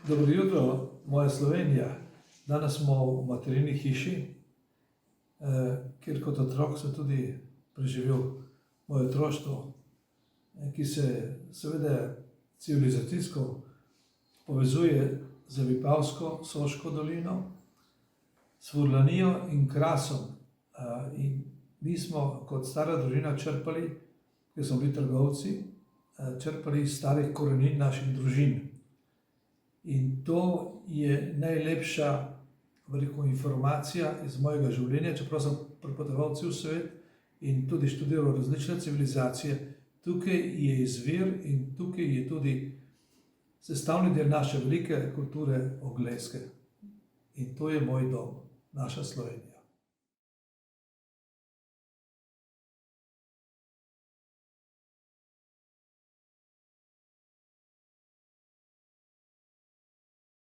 Dobro jutro, moja Slovenija. Danes smo v materini hiši, kjer kot otrok sem tudi preživel moje otroštvo, ki se seveda civilizacijsko povezuje z Vipavsko, Soško dolino, s Furlanijo in Krasom. In mi smo kot stara družina črpali, ker smo bili trgovci, črpali iz starih korenin naših družin. In to je najlepša, informacija iz mojega življenja, čeprav sem prepotoval cel svet in tudi študiral različne civilizacije. Tukaj je izvir in tukaj je tudi sestavni del naše velike kulture Oglejske. In to je moj dom, naša Slovenija.